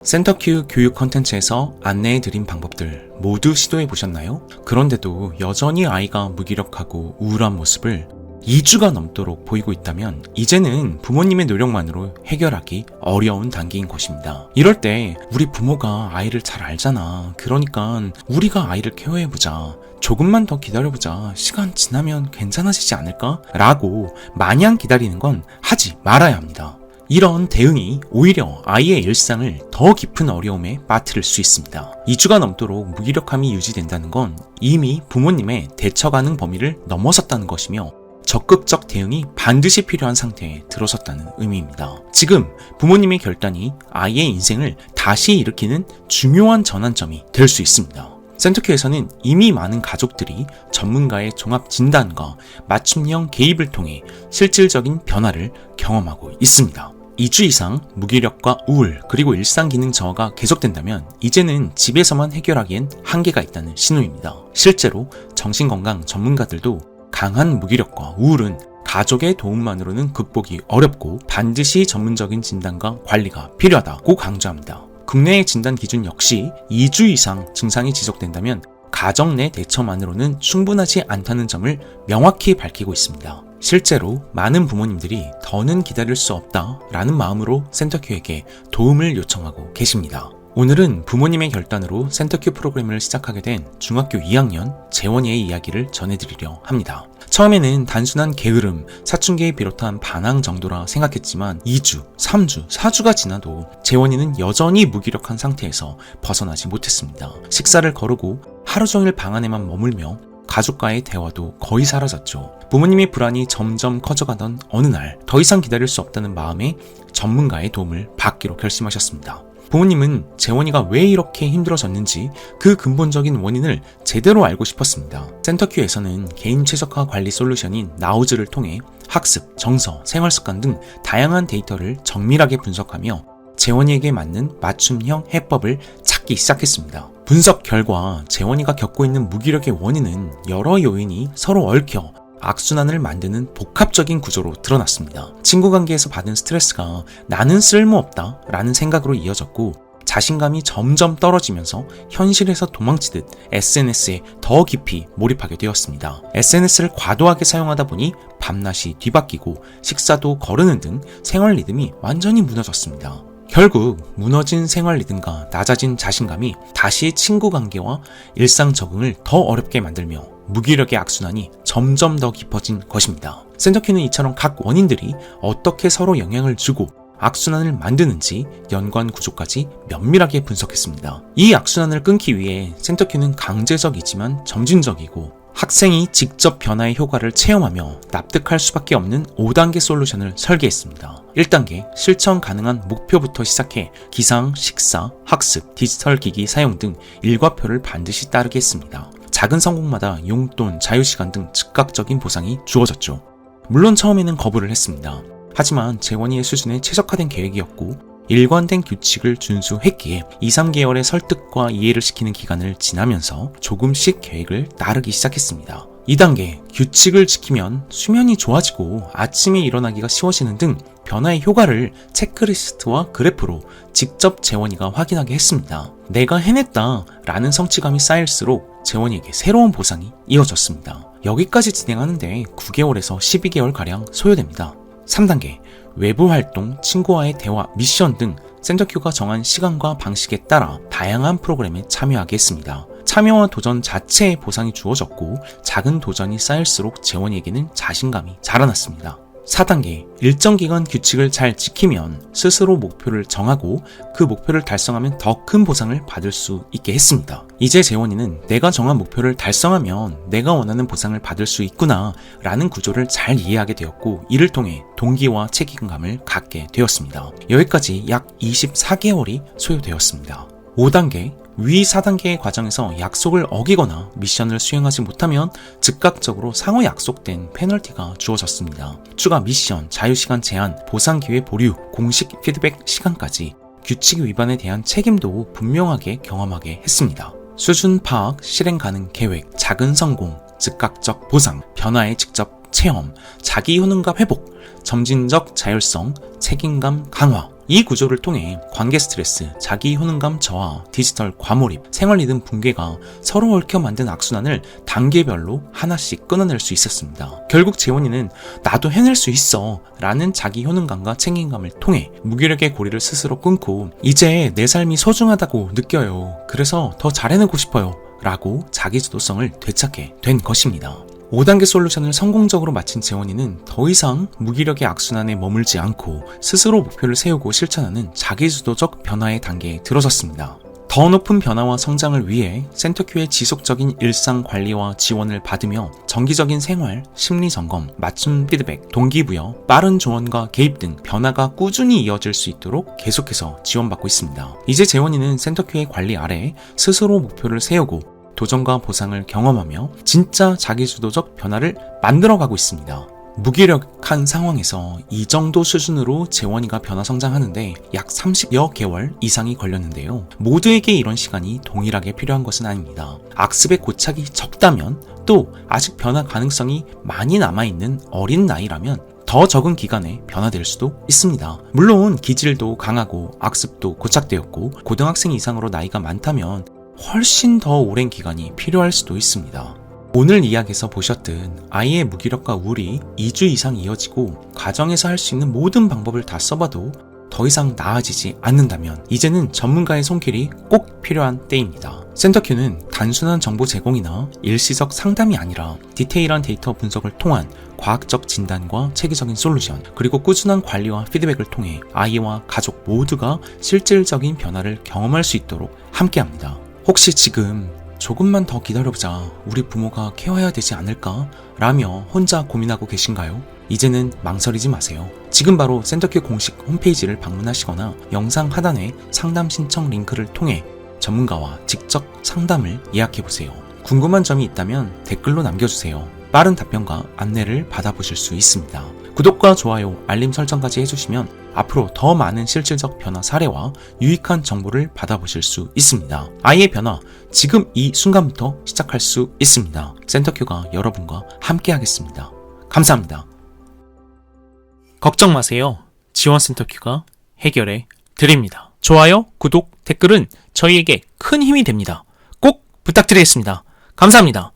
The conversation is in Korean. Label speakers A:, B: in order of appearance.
A: 센터큐 교육 컨텐츠에서 안내해드린 방법들 모두 시도해보셨나요? 그런데도 여전히 아이가 무기력하고 우울한 모습을 2주가 넘도록 보이고 있다면 이제는 부모님의 노력만으로 해결하기 어려운 단계인 것입니다. 이럴 때 우리 부모가 아이를 잘 알잖아. 그러니까 우리가 아이를 케어해보자. 조금만 더 기다려보자. 시간 지나면 괜찮아지지 않을까? 라고 마냥 기다리는 건 하지 말아야 합니다. 이런 대응이 오히려 아이의 일상을 더 깊은 어려움에 빠뜨릴 수 있습니다. 2주가 넘도록 무기력함이 유지된다는 건 이미 부모님의 대처 가능 범위를 넘어섰다는 것이며 적극적 대응이 반드시 필요한 상태에 들어섰다는 의미입니다. 지금 부모님의 결단이 아이의 인생을 다시 일으키는 중요한 전환점이 될 수 있습니다. 센터큐에서는 이미 많은 가족들이 전문가의 종합 진단과 맞춤형 개입을 통해 실질적인 변화를 경험하고 있습니다. 2주 이상 무기력과 우울 그리고 일상 기능 저하가 계속된다면 이제는 집에서만 해결하기엔 한계가 있다는 신호입니다. 실제로 정신건강 전문가들도 강한 무기력과 우울은 가족의 도움만으로는 극복이 어렵고 반드시 전문적인 진단과 관리가 필요하다고 강조합니다. 국내의 진단 기준 역시 2주 이상 증상이 지속된다면 가정 내 대처만으로는 충분하지 않다는 점을 명확히 밝히고 있습니다. 실제로 많은 부모님들이 더는 기다릴 수 없다라는 마음으로 센터큐에게 도움을 요청하고 계십니다. 오늘은 부모님의 결단으로 센터큐 프로그램을 시작하게 된 중학교 2학년 재원이의 이야기를 전해드리려 합니다. 처음에는 단순한 게으름, 사춘기에 비롯한 반항 정도라 생각했지만 2주, 3주, 4주가 지나도 재원이는 여전히 무기력한 상태에서 벗어나지 못했습니다. 식사를 거르고 하루 종일 방 안에만 머물며 가족과의 대화도 거의 사라졌죠. 부모님의 불안이 점점 커져가던 어느 날 더 이상 기다릴 수 없다는 마음에 전문가의 도움을 받기로 결심하셨습니다. 부모님은 재원이가 왜 이렇게 힘들어졌는지 그 근본적인 원인을 제대로 알고 싶었습니다. 센터큐에서는 개인 최적화 관리 솔루션인 나우즈를 통해 학습, 정서, 생활습관 등 다양한 데이터를 정밀하게 분석하며 재원이에게 맞는 맞춤형 해법을 찾기 시작했습니다. 분석 결과 재원이가 겪고 있는 무기력의 원인은 여러 요인이 서로 얽혀 악순환을 만드는 복합적인 구조로 드러났습니다. 친구 관계에서 받은 스트레스가 나는 쓸모없다 라는 생각으로 이어졌고 자신감이 점점 떨어지면서 현실에서 도망치듯 SNS에 더 깊이 몰입하게 되었습니다. SNS를 과도하게 사용하다 보니 밤낮이 뒤바뀌고 식사도 거르는 등 생활 리듬이 완전히 무너졌습니다. 결국 무너진 생활 리듬과 낮아진 자신감이 다시 친구 관계와 일상 적응을 더 어렵게 만들며 무기력의 악순환이 점점 더 깊어진 것입니다. 센터큐는 이처럼 각 원인들이 어떻게 서로 영향을 주고 악순환을 만드는지 연관 구조까지 면밀하게 분석했습니다. 이 악순환을 끊기 위해 센터큐는 강제적이지만 점진적이고 학생이 직접 변화의 효과를 체험하며 납득할 수밖에 없는 5단계 솔루션을 설계했습니다. 1단계, 실천 가능한 목표부터 시작해 기상, 식사, 학습, 디지털 기기 사용 등 일과표를 반드시 따르게 했습니다. 작은 성공마다 용돈, 자유시간 등 즉각적인 보상이 주어졌죠. 물론 처음에는 거부를 했습니다. 하지만 재원이의 수준에 최적화된 계획이었고 일관된 규칙을 준수했기에 2-3개월의 설득과 이해를 시키는 기간을 지나면서 조금씩 계획을 따르기 시작했습니다. 2단계, 규칙을 지키면 수면이 좋아지고 아침에 일어나기가 쉬워지는 등 변화의 효과를 체크리스트와 그래프로 직접 재원이가 확인하게 했습니다. 내가 해냈다 라는 성취감이 쌓일수록 재원이에게 새로운 보상이 이어졌습니다. 여기까지 진행하는데 9개월에서 12개월가량 소요됩니다. 3단계, 외부 활동, 친구와의 대화, 미션 등 센터큐가 정한 시간과 방식에 따라 다양한 프로그램에 참여하게 했습니다. 참여와 도전 자체에 보상이 주어졌고 작은 도전이 쌓일수록 재원이에게는 자신감이 자라났습니다. 4단계, 일정 기간 규칙을 잘 지키면 스스로 목표를 정하고 그 목표를 달성하면 더 큰 보상을 받을 수 있게 했습니다. 이제 재원이는 내가 정한 목표를 달성하면 내가 원하는 보상을 받을 수 있구나 라는 구조를 잘 이해하게 되었고 이를 통해 동기와 책임감을 갖게 되었습니다. 여기까지 약 24개월이 소요되었습니다. 5단계, 위 4단계의 과정에서 약속을 어기거나 미션을 수행하지 못하면 즉각적으로 상호 약속된 페널티가 주어졌습니다. 추가 미션, 자유시간 제한, 보상기회 보류, 공식 피드백 시간까지 규칙 위반에 대한 책임도 분명하게 경험하게 했습니다. 수준 파악, 실행 가능 계획, 작은 성공, 즉각적 보상, 변화의 직접 체험, 자기 효능감 회복, 점진적 자율성, 책임감 강화, 이 구조를 통해 관계 스트레스, 자기 효능감 저하, 디지털 과몰입, 생활 리듬 붕괴가 서로 얽혀 만든 악순환을 단계별로 하나씩 끊어낼 수 있었습니다. 결국 재원이는 나도 해낼 수 있어 라는 자기 효능감과 책임감을 통해 무기력의 고리를 스스로 끊고 이제 내 삶이 소중하다고 느껴요. 그래서 더 잘해내고 싶어요. 라고 자기주도성을 되찾게 된 것입니다. 5단계 솔루션을 성공적으로 마친 재원이는 더 이상 무기력의 악순환에 머물지 않고 스스로 목표를 세우고 실천하는 자기주도적 변화의 단계에 들어섰습니다. 더 높은 변화와 성장을 위해 센터큐의 지속적인 일상 관리와 지원을 받으며 정기적인 생활, 심리 점검, 맞춤 피드백, 동기부여, 빠른 조언과 개입 등 변화가 꾸준히 이어질 수 있도록 계속해서 지원받고 있습니다. 이제 재원이는 센터큐의 관리 아래 스스로 목표를 세우고 도전과 보상을 경험하며 진짜 자기주도적 변화를 만들어가고 있습니다. 무기력한 상황에서 이 정도 수준으로 재원이가 변화 성장하는데 약 30여 개월 이상이 걸렸는데요. 모두에게 이런 시간이 동일하게 필요한 것은 아닙니다. 악습의 고착이 적다면 또 아직 변화 가능성이 많이 남아있는 어린 나이라면 더 적은 기간에 변화될 수도 있습니다. 물론 기질도 강하고 악습도 고착되었고 고등학생 이상으로 나이가 많다면 훨씬 더 오랜 기간이 필요할 수도 있습니다. 오늘 이야기에서 보셨듯 아이의 무기력과 우울이 2주 이상 이어지고 가정에서 할 수 있는 모든 방법을 다 써봐도 더 이상 나아지지 않는다면 이제는 전문가의 손길이 꼭 필요한 때입니다. 센터큐는 단순한 정보 제공이나 일시적 상담이 아니라 디테일한 데이터 분석을 통한 과학적 진단과 체계적인 솔루션, 그리고 꾸준한 관리와 피드백을 통해 아이와 가족 모두가 실질적인 변화를 경험할 수 있도록 함께합니다. 혹시 지금 조금만 더 기다려보자, 우리 부모가 케어해야 되지 않을까? 라며 혼자 고민하고 계신가요? 이제는 망설이지 마세요. 지금 바로 센터큐 공식 홈페이지를 방문하시거나 영상 하단의 상담 신청 링크를 통해 전문가와 직접 상담을 예약해보세요. 궁금한 점이 있다면 댓글로 남겨주세요. 빠른 답변과 안내를 받아보실 수 있습니다. 구독과 좋아요, 알림 설정까지 해주시면 앞으로 더 많은 실질적 변화 사례와 유익한 정보를 받아보실 수 있습니다. 아이의 변화, 지금 이 순간부터 시작할 수 있습니다. 센터큐가 여러분과 함께 하겠습니다. 감사합니다. 걱정 마세요. 지원센터큐가 해결해 드립니다. 좋아요, 구독, 댓글은 저희에게 큰 힘이 됩니다. 꼭 부탁드리겠습니다. 감사합니다.